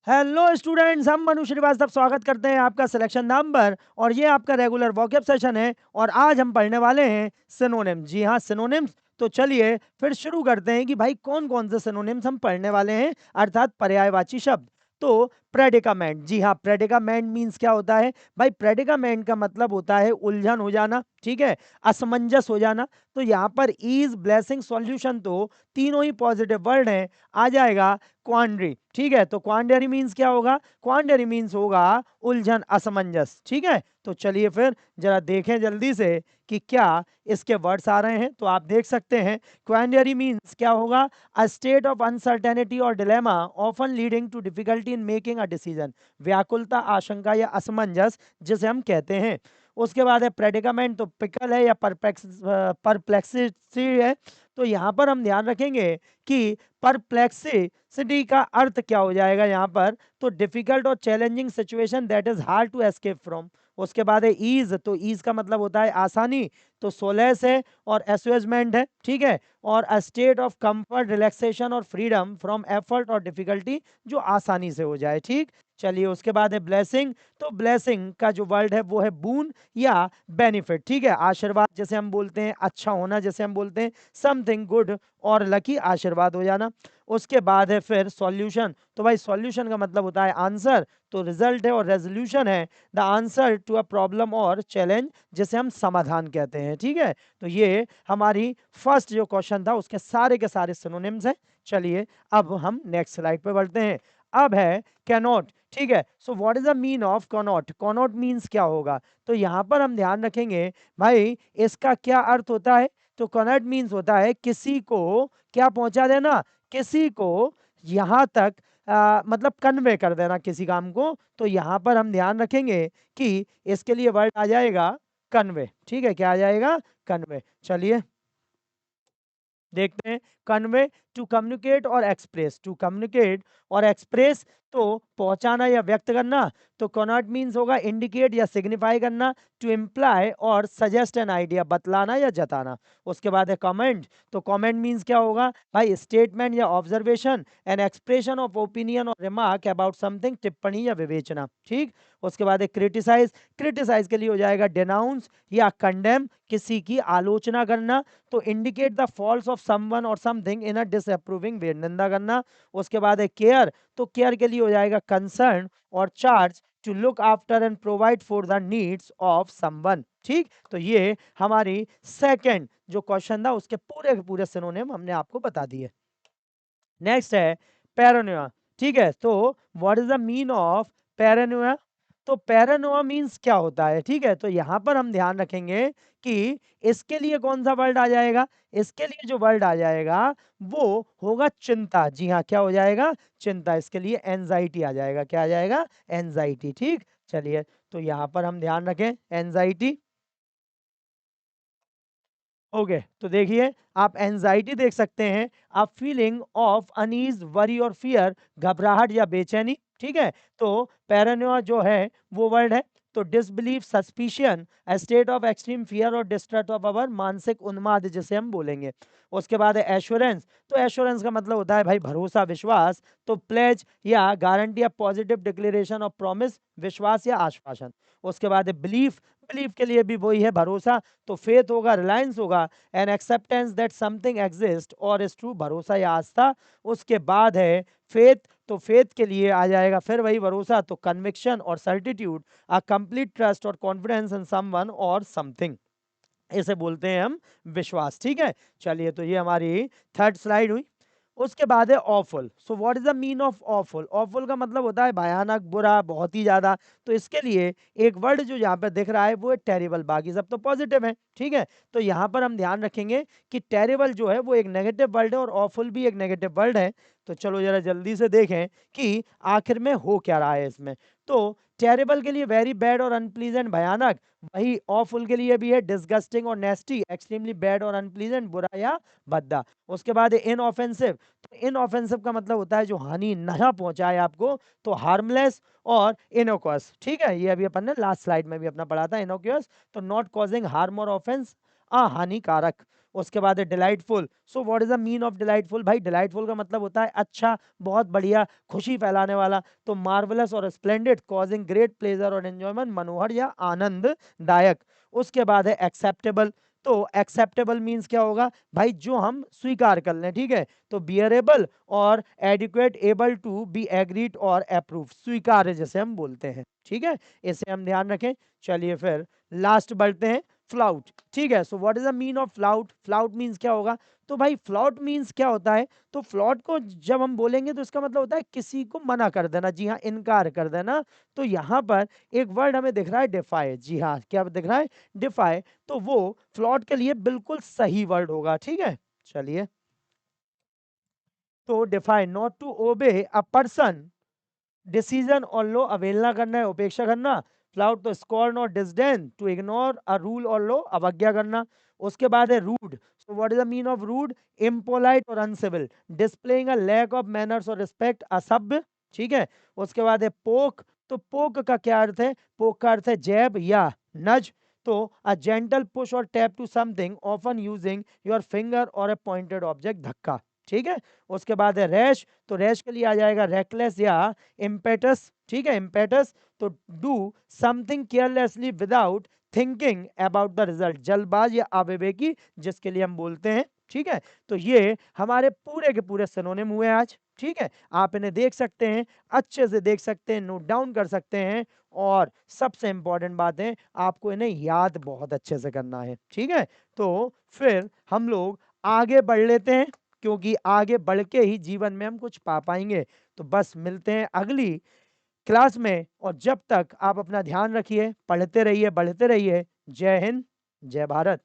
Hello students, हम मनु श्रीवास्तव स्वागत करते हैं आपका सिलेक्शन नंबर और ये आपका रेगुलर वॉकअप सेशन है और आज हम पढ़ने वाले हैं सिनोनिम। जी हाँ, सिनोनिम्स। तो चलिए फिर शुरू करते हैं कि भाई कौन कौन से सिनोनिम्स हम पढ़ने वाले हैं, अर्थात पर्यायवाची शब्द। तो प्रेडिकामेंट, जी हाँ, प्रेडिकामेंट मीन्स क्या होता है भाई? प्रेडिकामेंट का मतलब होता है उलझन हो जाना, ठीक है, असमंजस हो जाना। तो यहाँ पर ईज, ब्लेसिंग, सॉल्यूशन तो तीनों ही पॉजिटिव वर्ड हैं, आ जाएगा क्वांडरी, ठीक है। तो क्वांडरी मीन्स क्या होगा? क्वांडरी मीन्स होगा उलझन, असमंजस, ठीक है। तो चलिए फिर जरा देखें जल्दी से कि क्या इसके वर्ड्स आ रहे हैं। तो आप देख सकते हैं क्वांडरी मीन्स क्या होगा? अ स्टेट ऑफ अनसर्टेनिटी और dilemma often leading to difficulty in making a decision. व्याकुलता, आशंका या असमंजस जिसे हम कहते हैं। उसके बाद है प्रेडिकामेंट, तो पिकल है या परप्लेक्सिटी है। तो यहाँ पर हम ध्यान रखेंगे कि परप्लेक्सिटी का अर्थ क्या हो जाएगा यहाँ पर? तो डिफिकल्ट और challenging situation that is hard to escape from. उसके बाद है ईज, तो ईज का मतलब होता है आसानी, तो सोलेस है और एस्वेजमेंट है, ठीक है। और अ स्टेट ऑफ कंफर्ट, रिलैक्सेशन और फ्रीडम फ्रॉम एफर्ट और डिफिकल्टी, जो आसानी से हो जाए, ठीक। चलिए उसके बाद है ब्लेसिंग, तो ब्लेसिंग का जो वर्ड है वो है बून या बेनिफिट, ठीक है, आशीर्वाद जैसे हम बोलते हैं, अच्छा होना जैसे हम बोलते हैं, समथिंग गुड और लकी, आशीर्वाद हो जाना। उसके बाद है फिर सॉल्यूशन, तो भाई सॉल्यूशन का मतलब होता है आंसर, तो रिजल्ट है और रेजोल्यूशन है the answer to a problem और चैलेंज जिसे हम समाधान कहते हैं, ठीक है। तो ये हमारी फर्स्ट जो क्वेश्चन था उसके के सारे सिनोनिम्स हैं। चलिए अब हम नेक्स्ट स्लाइड पे बढ़ते हैं। अब है कैनॉट, ठीक है। सो what is the mean of Connaught? Connaught means क्या होगा? तो यहाँ पर हम ध्यान रखेंगे भाई इसका क्या अर्थ होता है। तो कॉनॉट मीन्स होता है किसी को क्या पहुंचा देना, किसी को यहाँ तक मतलब कन्वे कर देना किसी काम को। तो यहाँ पर हम ध्यान रखेंगे कि इसके लिए वर्ड आ जाएगा कन्वे, ठीक है। क्या आ जाएगा? कन्वे। चलिए देखते हैं। कन्वे, टू कम्युनिकेट और एक्सप्रेस, टू कम्युनिकेट और एक्सप्रेस, तो पहुंचाना या व्यक्त करना। तो कॉनॉट मीन्स होगा इंडिकेट या सिग्निफाई करना, टू इम्प्लाई और सजेस्ट एन आइडिया, बतलाना या जताना। उसके बाद है कमेंट, तो कमेंट मीन्स क्या होगा भाई? स्टेटमेंट या observation, an expression of opinion और रिमार्क अबाउट समथिंग, टिप्पणी या विवेचना, ठीक। उसके बाद है क्रिटिसाइज, क्रिटिसाइज के लिए हो जाएगा डेनाउंस या कंडेम, किसी की आलोचना करना, तो indicate the faults of someone और something in a disapproving way, निंदा करना। उसके बाद है केयर, तो केयर के लिए हो जाएगा कंसर्न और charge, to look after and provide for the needs of someone, ठीक। तो ये हमारी सेकंड जो क्वेश्चन था उसके पूरे के पूरे सिनोनिम हमने आपको बता दिए। नेक्स्ट है पैरानोया, ठीक है। तो what is the mean of Paranoia? तो पैरानोया मीन्स क्या होता है, ठीक है। तो यहाँ पर हम ध्यान रखेंगे कि इसके लिए कौन सा वर्ड आ जाएगा? इसके लिए जो वर्ड आ जाएगा वो होगा चिंता। जी हाँ, क्या हो जाएगा? चिंता। इसके लिए एंजाइटी आ जाएगा। क्या आ जाएगा? एंजाइटी, ठीक। चलिए तो यहाँ पर हम ध्यान रखें एंजाइटी। ओके, तो देखिए आप एंजाइटी देख सकते हैं, आप फीलिंग ऑफ अनईज, वरी और फियर, घबराहट या बेचैनी, ठीक है। तो पैरानोया जो है वो वर्ड है। तो disbelief, suspicion, state of extreme fear और डिस्ट्रस्ट ऑफ अवर, मानसिक उन्माद जिसे हम बोलेंगे। उसके बाद है एश्योरेंस, तो एश्योरेंस का मतलब होता है भाई भरोसा, विश्वास। तो प्लेज या गारंटी या पॉजिटिव डिक्लेरेशन ऑफ प्रॉमिस, विश्वास या आश्वासन। उसके बाद है बिलीफ, बिलीफ के लिए भी वही है भरोसा। तो फेथ होगा, रिलायंस होगा, N acceptance that something exist और इज ट्रू, भरोसा या आस्था। उसके बाद है फेथ, तो फेथ के लिए आ जाएगा फिर वही भरोसा, तो कन्विक्शन और सर्टिट्यूड, अ कंप्लीट ट्रस्ट और कॉन्फिडेंस इन समवन और समथिंग, इसे बोलते हैं हम विश्वास, ठीक है। चलिए तो ये हमारी थर्ड स्लाइड हुई। उसके बाद है awful. So what is the mean of awful? Awful का मतलब होता है भयानक, बुरा, बहुत ही ज्यादा। तो इसके लिए एक वर्ड जो यहाँ पे दिख रहा है वो है टेरिबल, बाकी सब तो पॉजिटिव है, ठीक है। तो यहाँ पर हम ध्यान रखेंगे कि टेरिबल जो है वो एक नेगेटिव वर्ड है और ऑफुल भी एक नेगेटिव वर्ड है। तो चलो जरा जल्दी से देखें कि आखिर में हो क्या रहा है इसमें। तो टेरिबल के लिए वेरी बैड और अनप्लीजेंट, भयानक। वही ऑफुल के लिए भी है डिसगस्टिंग और नेस्टी, एक्सट्रीमली बैड और अनप्लीजेंट, बुरा या भद्दा। उसके बाद है इनऑफेंसिव, तो इनऑफेंसिव का मतलब होता है जो हानि ना पहुंचाए आपको, तो हार्मलेस और इनोक्वस, ठीक है। ये अभी अपन ने लास्ट स्लाइड में भी अपना पढ़ा था, इनोक्यूअस, तो नॉट कॉजिंग हार्म और ऑफेंस, हानिकारक। उसके बाद है delightful. So what is the mean of delightful? भाई डिलाइटफुल का मतलब होता है अच्छा, बहुत बढ़िया, खुशी फैलाने वाला। तो मार्वलस और स्प्लेंडेड, कॉजिंग ग्रेट प्लेजर और एंजॉयमेंट, मनोहर या आनंददायक। उसके बाद है एक्सेप्टेबल। तो एक्सेप्टेबल मीन्स क्या होगा भाई? जो हम स्वीकार कर लें, ठीक है। तो बियरेबल और adequate, able to be agreed और अप्रूव, स्वीकार्य जैसे हम बोलते हैं, ठीक है। इसे हम ध्यान रखें। चलिए फिर लास्ट बढ़ते हैं, फ्लाउट, ठीक है। सो what is the mean of flout? Flout means क्या होगा? तो भाई फ्लॉट मीन्स क्या होता है? तो फ्लॉट को जब हम बोलेंगे तो इसका मतलब होता है किसी को मना कर देना, जी हाँ, इनकार कर देना। तो यहाँ पर एक वर्ड हमें दिख रहा है डिफाई, जी हाँ, क्या दिख रहा है? डिफाई। तो वो फ्लॉट के लिए बिल्कुल सही वर्ड होगा, ठीक है। चलिए, तो DeFi, not to obey a person decision और लो, अवहेलना करना है, उपेक्षा करना। फ्लाउट तो स्कॉर्न और disdain, to ignore a rule और लो, अवज्ञा करना। उसके बाद है rude. So what is the mean of rude? Impolite और uncivil, displaying a lack of manners और रिस्पेक्ट, असभ्य, ठीक है। उसके बाद है पोक। तो पोक का क्या अर्थ है? पोक का अर्थ है जैब या नज। तो अ जेंटल पुश और tap to something, often using your finger और ए पॉइंटेड ऑब्जेक्ट, धक्का, ठीक है। उसके बाद है रैश। तो रैश के लिए आ जाएगा रेकलेस या इम्पेटस, ठीक है, इम्पेटस। तो do something carelessly without thinking about the result, जल्दबाज या अविवेकी, जिसके लिए हम बोलते हैं, ठीक है। तो ये हमारे पूरे के पूरे सिनोनिम हुए आज, ठीक है। आप इन्हें देख सकते हैं, अच्छे से देख सकते हैं, नोट डाउन कर सकते हैं, और सबसे इंपॉर्टेंट बात है, आपको इन्हें याद बहुत अच्छे से करना है, ठीक है। तो फिर हम लोग आगे बढ़ लेते हैं, क्योंकि आगे बढ़ के ही जीवन में हम कुछ पा पाएंगे। तो बस मिलते हैं अगली क्लास में, और जब तक आप अपना ध्यान रखिए, पढ़ते रहिए, बढ़ते रहिए। जय हिंद, जय भारत।